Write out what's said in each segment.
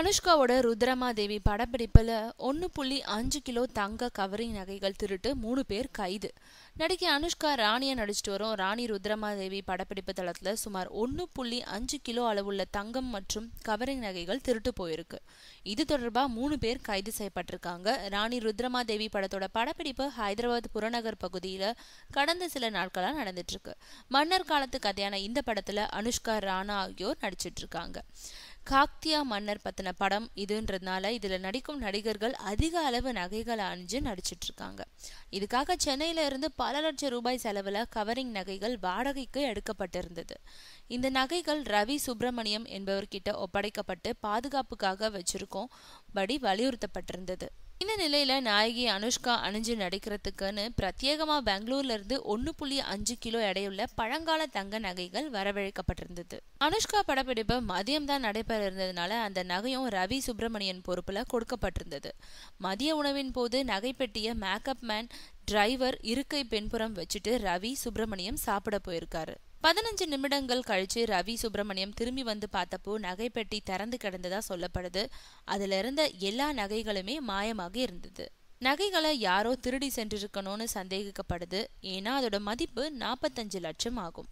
அனுஷ்காவோட Rudhramadevi படப்பிடிப்புல 1.5 kilo தங்க covering நகைகள் திருட்டு 3 பேர் கைது. நடிகை அனுஷ்கா ராணியா நடிச்சிட்டு வரும் ராணி ருத்ரமாதேவி படப்பிடிப்பு தளத்துல சுமார் 1.5 கிலோ அளவுள்ள தங்கம் மற்றும் கவரிங் நகைகள் திருட்டு போயிருக்கு. இது தொடர்பா 3 பேர் கைது செய்யப்பட்டிருக்காங்க. ராணி ருத்ரமாதேவி படத்தோட படப்பிடிப்பு ஹைதராபாத் புறநகர் பகுதியில கடந்த சில நாட்களா நடந்துட்டு இருக்கு. மன்னர் காலத்து கதையான இந்த படத்துல அனுஷ்கா ராணா ஆகியோர் நடிச்சிட்டு இருக்காங்க. காக்தியா மன்னர் பத்தின படம் இதுன்றதுனால இதுல நடிக்கும் நடிகர்கள் அதிக அளவு நகைகளை அணிஞ்சு நடிச்சிட்டு இருக்காங்க. இதுக்காக சென்னையில இருந்து பல லட்சம் ரூபாய் செலவுல கவரிங் நகைகள் வாடகைக்கு எடுக்கப்பட்டிருந்தது. இந்த நகைகள் ரவி சுப்பிரமணியம் என்பவர்கிட்ட ஒப்படைக்கப்பட்டு பாதுகாப்புக்காக வச்சிருக்கோம் படி வலியுறுத்தப்பட்டிருந்தது. இந்த நிலையில நாயகி அனுஷ்கா அணிஞ்சு நடிக்கிறதுக்குன்னு பிரத்யேகமா பெங்களூர்ல இருந்து 1.5 கிலோ எடையுள்ள பழங்கால தங்க நகைகள் வரவழைக்கப்பட்டிருந்தது. அனுஷ்கா படப்பிடிப்பு மதியம் தான் நடைபெற இருந்ததுனால அந்த நகையும் ரவி சுப்பிரமணியன் பொறுப்புல கொடுக்கப்பட்டிருந்தது. மதிய உணவின் போது நகைப்பெட்டிய மேக்கப் மேன் டிரைவர் இருக்கை பின்புறம் வச்சுட்டு ரவி சுப்பிரமணியம் சாப்பிட போயிருக்காரு. 15 நிமிடங்கள் கழிச்சு ரவி சுப்பிரமணியம் திரும்பி வந்து பார்த்தப்போ நகைப்பெட்டி திறந்து கிடந்ததா சொல்லப்படுது. அதுல இருந்த எல்லா நகைகளுமே மாயமாக இருந்தது. நகைகளை யாரோ திருடி சென்றிருக்கணும்னு சந்தேகிக்கப்படுது. ஏன்னா அதோட மதிப்பு 45 லட்சம் ஆகும்.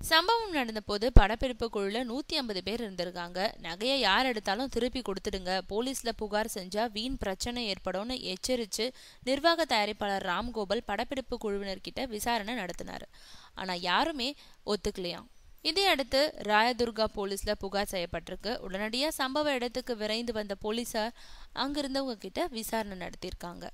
சம்பவம் நடந்த போது படப்பிடிப்பு குழுல 150 பேர் இருந்திருக்காங்க. நகையை யார் எடுத்தாலும் திருப்பி கொடுத்துடுங்க, போலீஸ்ல புகார் செஞ்சா வீண் பிரச்சனை ஏற்படும்னு எச்சரிச்சு நிர்வாக தயாரிப்பாளர் ராம்கோபால் படப்பிடிப்பு குழுவினர்கிட்ட விசாரணை நடத்தினாரு. ஆனா யாருமே ஒத்துக்கலையாம். இதையடுத்து ராயதுர்கா போலீஸ்ல புகார் செய்யப்பட்டிருக்கு. உடனடியா சம்பவ இடத்துக்கு விரைந்து வந்த போலீசார் அங்கிருந்தவங்க கிட்ட விசாரணை நடத்தியிருக்காங்க.